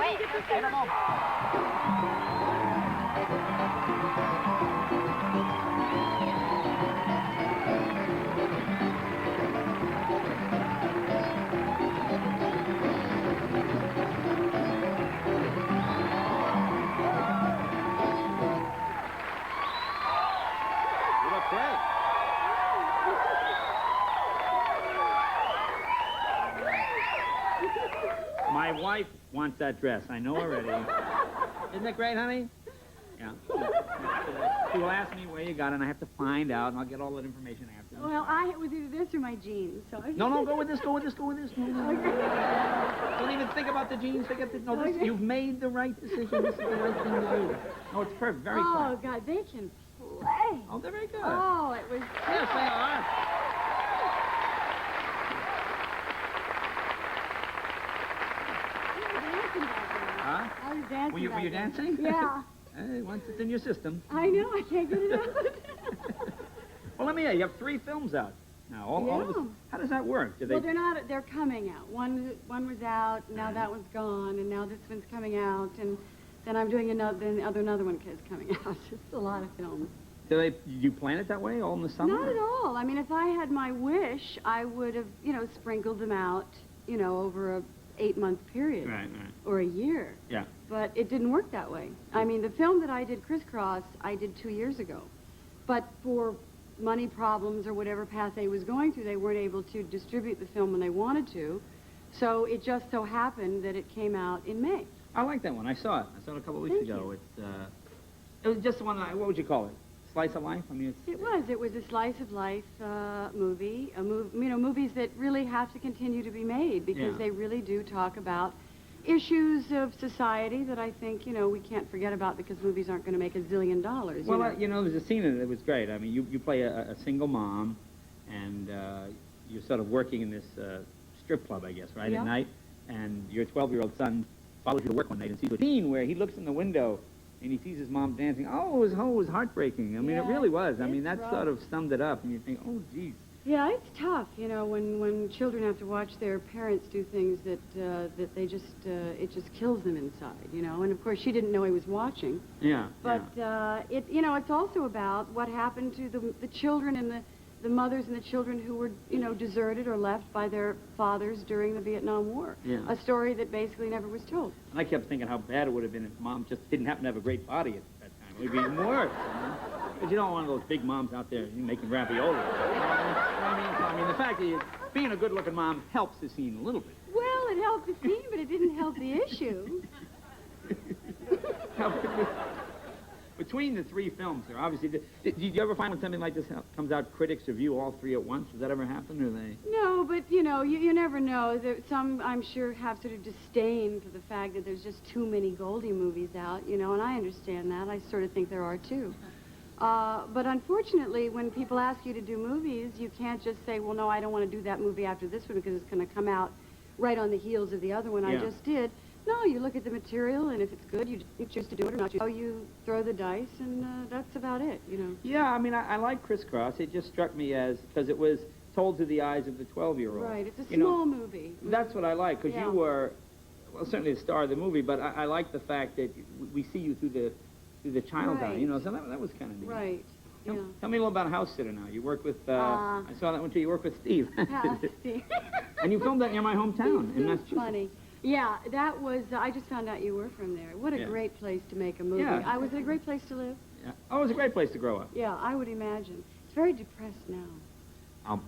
Wait a moment. You look great. My wife wants that dress. I know already. Isn't it great, honey? Yeah. She will ask me where you got it, and I have to find out, and I'll get all that information after. Well, it was either this or my jeans, so I... No, go with this, go with this. No. Okay. Don't even think about the jeans. Forget the... No, Okay. you've made the right decision. This is the right thing to do. No, it's perfect. Very Oh, fun. God, they can play. Oh, they're very good. Oh, it was... Yes, they are. Huh? I was dancing. Were you back then. dancing? Yeah. Hey, once it's in your system. I know, I can't get it out. Well, let me hear. You have 3 films out now. All of us. How does that work? Do they? Well, they're coming out. One was out, now that one's gone, and now this one's coming out, and then I'm doing another one is coming out. It's a lot of films. Do you plan it that way, all in the summer? Not at all. I mean, if I had my wish, I would have, sprinkled them out, over a 8-month period. Right. Or a year. Yeah. But it didn't work that way. I mean, the film that I did, Crisscross, I did 2 years ago. But for money problems or whatever path they was going through, they weren't able to distribute the film when they wanted to. So it just so happened that it came out in May. I like that one. I saw it. I saw it a couple of weeks Thank ago. you. It was just the one. What would you call it? Slice of life? I mean, It was a slice of life movie. Movies that really have to continue to be made because they really do talk about issues of society that I think, we can't forget about because movies aren't going to make $1 zillion. Well, there's a scene in it that was great. I mean, you play a single mom, and you're sort of working in this strip club, I guess, right, Yeah. at night, and your 12-year-old son follows you to work one night and sees a scene where he looks in the window and he sees his mom dancing. Oh, it was heartbreaking. I mean, it really was. I mean, that sort of summed it up, and you think, oh, geez. Yeah, it's tough, when children have to watch their parents do things that they just, it just kills them inside, and of course she didn't know he was watching. Yeah. But, it's also about what happened to the children and the mothers and the children who were, deserted or left by their fathers during the Vietnam War. Yeah. A story that basically never was told. And I kept thinking how bad it would have been if mom just didn't happen to have a great body at that time. It would be even worse. Because you don't want those big moms out there making ravioli. I mean, the fact that being a good-looking mom helps the scene a little bit. Well, it helped the scene, but it didn't help the issue. Between the 3 films, there obviously. Did you ever find when something like this comes out, critics review all 3 at once? Does that ever happen, or they? No, but you never know. Some, I'm sure, have sort of disdain for the fact that there's just too many Goldie movies out, and I understand that. I sort of think there are too. But unfortunately, when people ask you to do movies, you can't just say, well, no, I don't want to do that movie after this one because it's going to come out right on the heels of the other one I just did. No, you look at the material, and if it's good, you choose to do it or not. So you throw the dice, and that's about it, Yeah, I mean, I like Crisscross. It just struck me as, because it was told to the eyes of the 12-year-old. Right, it's a small movie. That's what I like, because you were, well, certainly the star of the movie, but I like the fact that we see you through the child eye, so that was kind of neat. Right, Tell me a little about House Sitter now. You work with, I saw that one too, you work with Steve. Steve. And you filmed that near my hometown in Massachusetts. Funny. Yeah, that was, I just found out you were from there. What a great place to make a movie. Yeah. Was it a great place to live? Yeah. Oh, it was a great place to grow up. Yeah, I would imagine. It's very depressed now. I'll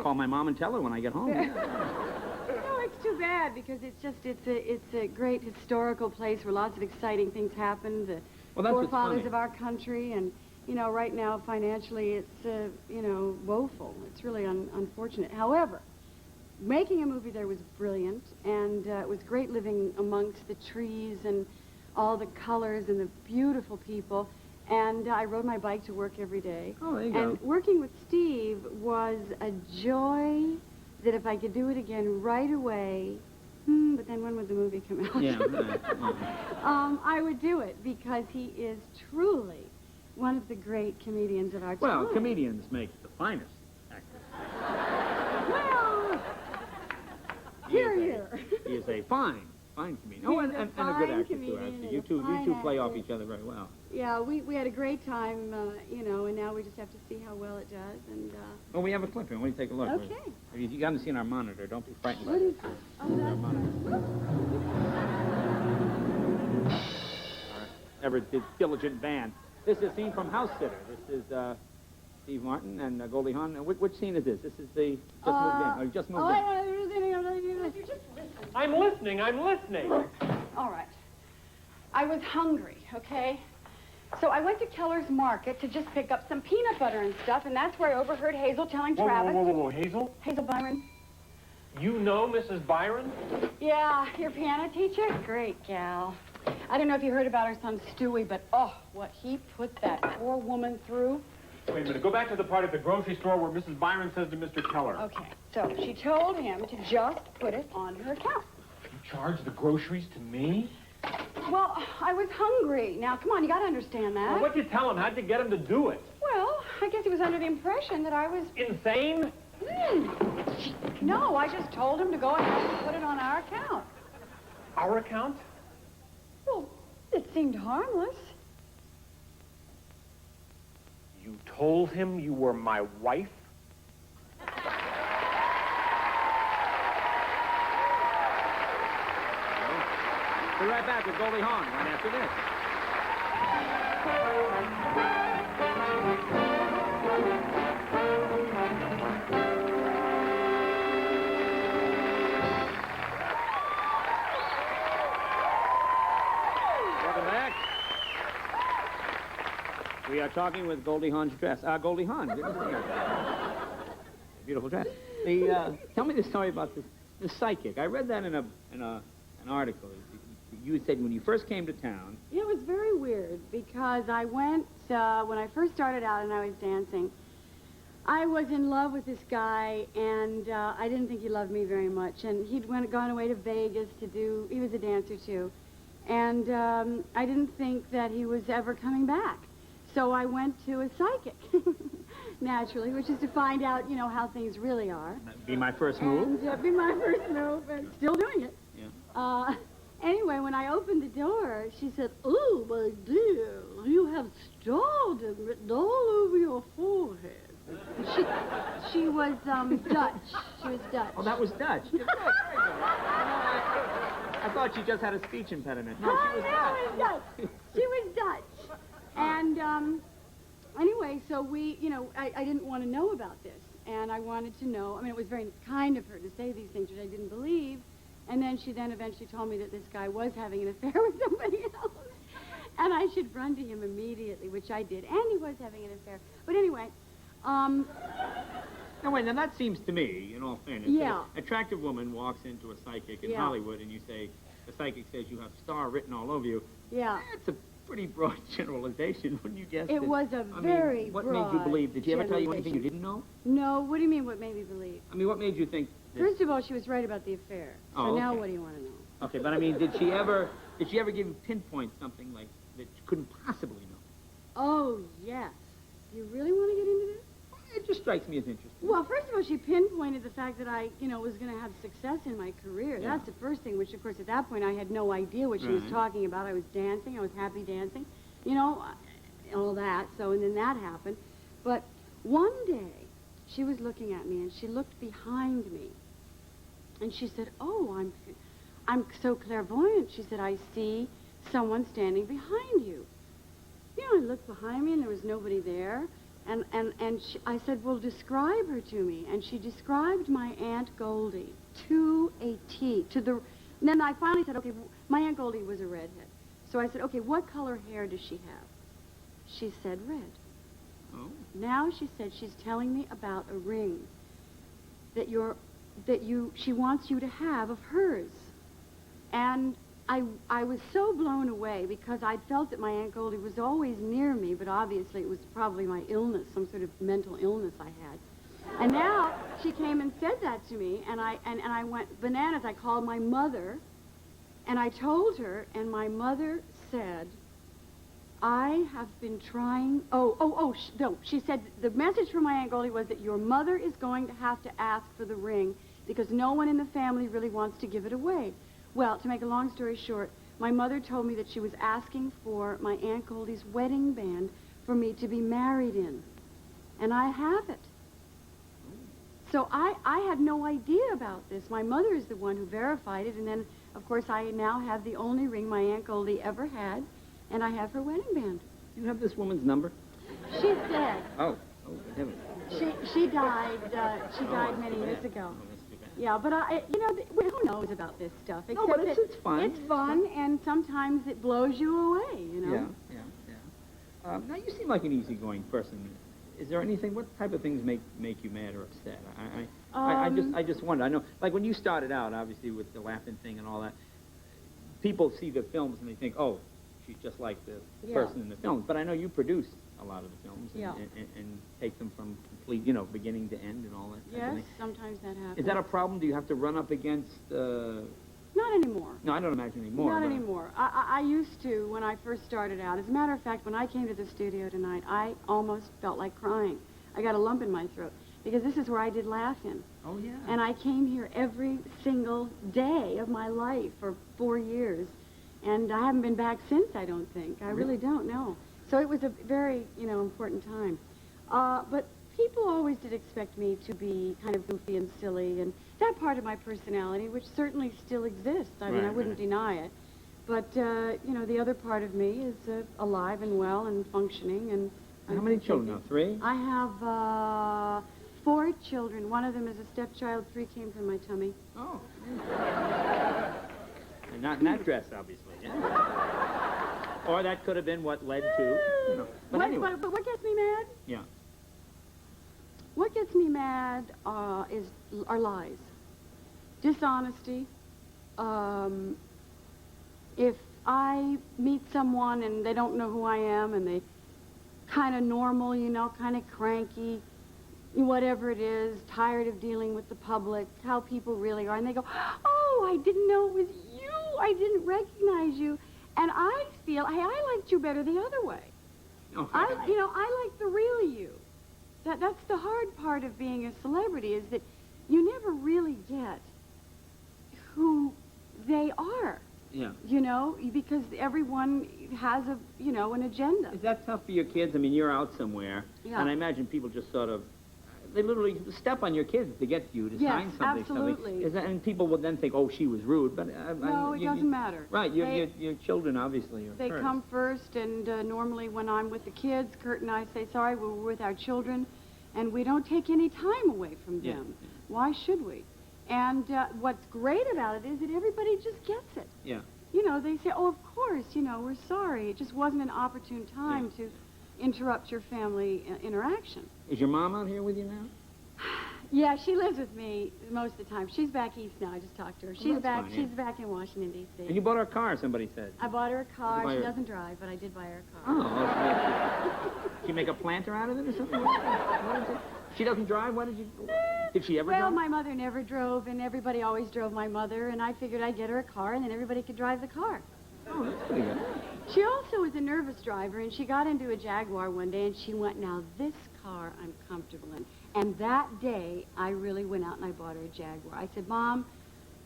call my mom and tell her when I get home. No, it's too bad because it's a great historical place where lots of exciting things happened. The forefathers of our country, and right now financially it's woeful. It's really unfortunate. However, making a movie there was brilliant, and it was great living amongst the trees and all the colors and the beautiful people. And I rode my bike to work every day. Oh, there you go. And working with Steve was a joy that if I could do it again right away, but then when would the movie come out? Yeah. I would do it because he is truly one of the great comedians of our time. Well, comedians make the finest actors. Well, here. He is a fine fine comedian. Oh, and a good actor, too, actually. You two play off each other very well. Yeah, we had a great time, you know, and now we just have to see how well it does. And well, we have a clip here. Why don't you take a look? Okay. If you haven't seen our monitor, don't be frightened. What is this? Oh, Our that's monitor. Ever diligent band. This is a scene from House Sitter. This is Steve Martin and Goldie Hawn. Which scene is this? This is the just moved in. Or you just moved in. I'm listening. All right. I was hungry, okay? So I went to Keller's Market to just pick up some peanut butter and stuff, and that's where I overheard Hazel telling Travis... Whoa, Hazel? Hazel Byron. You know Mrs. Byron? Yeah, your piano teacher? Great gal. I don't know if you heard about her son Stewie, but oh, what he put that poor woman through. Wait a minute. Go back to the part at the grocery store where Mrs. Byron says to Mr. Keller. Okay, so she told him to just put it on her account. You charge the groceries to me? Well, I was hungry. Now, come on, you got to understand that. Well, what'd you tell him? How'd you get him to do it? Well, I guess he was under the impression that I was... Insane? No, I just told him to go ahead and put it on our account. Our account? Well, it seemed harmless. You told him you were my wife? We'll be right back with Goldie Hawn right after this. Welcome back. We are talking with Goldie Hawn's dress. Goldie Hawn. Good to see her. Beautiful dress. Tell me the story about the psychic. I read that in an article. You said when you first came to town... Yeah, it was very weird because I went, when I first started out and I was dancing, I was in love with this guy, and I didn't think he loved me very much. And he'd gone away to Vegas he was a dancer too. And I didn't think that he was ever coming back. So I went to a psychic, naturally, which is to find out, you know, how things really are. That'd be my first move. And, be my first move, and still doing it. Yeah. Anyway, when I opened the door, she said, "Oh, my dear, you have stardom written all over your forehead." She was Dutch. She was Dutch. Oh, that was Dutch. Good, very good. I thought she just had a speech impediment. No, she was Dutch. She was Dutch. And anyway, so we, you know, I didn't want to know about this. And I wanted to know, I mean, it was very kind of her to say these things, which I didn't believe. And then she eventually told me that this guy was having an affair with somebody else. And I should run to him immediately, which I did. And he was having an affair. But anyway, Now, wait, now that seems to me, in all fairness, yeah. An attractive woman walks into a psychic in Hollywood and you say, the psychic says you have star written all over you. Yeah. That's a pretty broad generalization, wouldn't you guess? It was a very what broad made you believe? Did she ever tell you anything you didn't know? No, what do you mean what made me believe? I mean, what made you think... First of all, she was right about the affair. So Oh, now okay. what do you want to know? Okay, but I mean, did she ever give you pinpoint something like that you couldn't possibly know? Oh, yes. Do you really want to get into this? It just strikes me as interesting. Well, first of all, she pinpointed the fact that I, you know, was going to have success in my career. Yeah. That's the first thing, which, of course, at that point, I had no idea what she was Right. talking about. I was dancing. I was happy dancing. You know, all that. So, and then that happened. But one day, she was looking at me, and she looked behind me. And she said, "Oh, I'm so clairvoyant." She said, "I see someone standing behind you." You know, I looked behind me, and there was nobody there. And I said, "Well, describe her to me." And she described my Aunt Goldie to a T. And then I finally said, "Okay, my Aunt Goldie was a redhead." So I said, "Okay, what color hair does she have?" She said red. Oh. Now she said she's telling me about a ring she wants you to have of hers. And I was so blown away because I felt that my Aunt Goldie was always near me, but obviously it was probably my illness, some sort of mental illness I had. And now she came and said that to me, and I went bananas. I called my mother, and I told her, and my mother said, "I have been trying..." No. She said the message from my Aunt Goldie was that your mother is going to have to ask for the ring because no one in the family really wants to give it away. Well, to make a long story short, my mother told me that she was asking for my Aunt Goldie's wedding band for me to be married in. And I have it. So I had no idea about this. My mother is the one who verified it, and then, of course, I now have the only ring my Aunt Goldie ever had, and I have her wedding band. You have this woman's number? She's dead. Oh, good heavens. She died many years ago. Oh, that's too bad. Yeah, but who knows about this stuff? No, but it's fun. It's fun, and sometimes it blows you away, you know? Yeah. Now, you seem like an easygoing person. Is there anything, what type of things make you mad or upset? I just wonder. I know, like when you started out, obviously, with the laughing thing and all that, people see the films and they think, oh, she's just like the person in the films. But I know you produce a lot of the films and take them from complete, beginning to end and all that. Yes, sometimes that happens. Is that a problem? Do you have to run up against... Not anymore. No, I don't imagine anymore. Not anymore. I used to when I first started out. As a matter of fact, when I came to the studio tonight, I almost felt like crying. I got a lump in my throat because this is where I did laugh in. Oh, yeah. And I came here every single day of my life for 4 years. And I haven't been back since, I don't think. I really don't know. So it was a very, important time. But people always did expect me to be kind of goofy and silly, and that part of my personality, which certainly still exists. I mean, I wouldn't deny it. But, the other part of me is alive and well and functioning. And how many children now? 3? I have 4 children. One of them is a stepchild. 3 came from my tummy. Oh. And not in that dress, obviously. Yeah. Or that could have been what led to, But anyway. But what gets me mad? Yeah. What gets me mad are lies, dishonesty. If I meet someone and they don't know who I am and they kind of normal, kind of cranky, whatever it is, tired of dealing with the public, how people really are, and they go, oh, I didn't know it was you. I didn't recognize you. And I feel, hey, I liked you better the other way. Oh, I like the real you. That's the hard part of being a celebrity, is that you never really get who they are. Yeah. Because everyone has an agenda. Is that tough for your kids? I mean, you're out somewhere, and I imagine people just sort of, they literally step on your kids to get you to sign something. Absolutely. And people would then think, oh, she was rude, but... no, it doesn't matter. Right, your children obviously are They first. come first, and normally when I'm with the kids, Kurt and I say, sorry, we're with our children, and we don't take any time away from them. Yeah. Why should we? And what's great about it is that everybody just gets it. Yeah. They say, oh, of course, we're sorry. It just wasn't an opportune time to interrupt your family interaction. Is your mom out here with you now? Yeah, she lives with me most of the time. She's back east now. I just talked to her. She's back. Fine, yeah. She's back in Washington, D.C. And you bought her a car, somebody said. I bought her a car. She her... doesn't drive, but I did buy her a car. Oh, did you make a planter out of it or something? What is it? She doesn't drive? What did you... Did she ever drive? Well, my mother never drove, and everybody always drove my mother, and I figured I'd get her a car, and then everybody could drive the car. Oh, that's pretty good. She also was a nervous driver, and she got into a Jaguar one day, and she went, now this car I'm comfortable in. And that day, I really went out and I bought her a Jaguar. I said, Mom,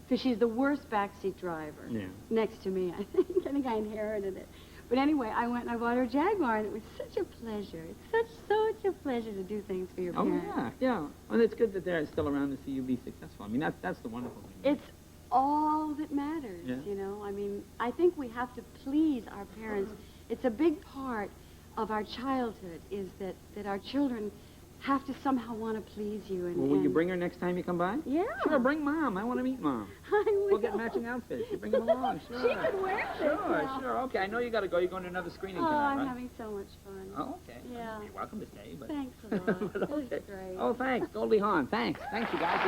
because she's the worst backseat driver. Yeah. Next to me, I think I inherited it. But anyway, I went and I bought her a Jaguar, and it was such a pleasure. It's such a pleasure to do things for your parents. Oh, yeah. And it's good that they're still around to see you be successful. I mean, that's the wonderful thing. It's all that matters, Yeah. I mean, I think we have to please our parents. It's a big part of our childhood, is that our children have to somehow want to please you. And, well, will you bring her next time you come by? Yeah. Sure, bring Mom. I want to meet Mom. I will. We'll get matching outfits. You bring them along, sure. She can wear this now. Sure. Okay, I know you got to go. You're going to another screening Oh, tonight, I'm right? having so much fun. Oh, okay. Yeah. You're welcome to stay. But... Thanks a lot. But okay. This is great. Oh, thanks. Goldie Hawn. Thanks. Thanks, you guys.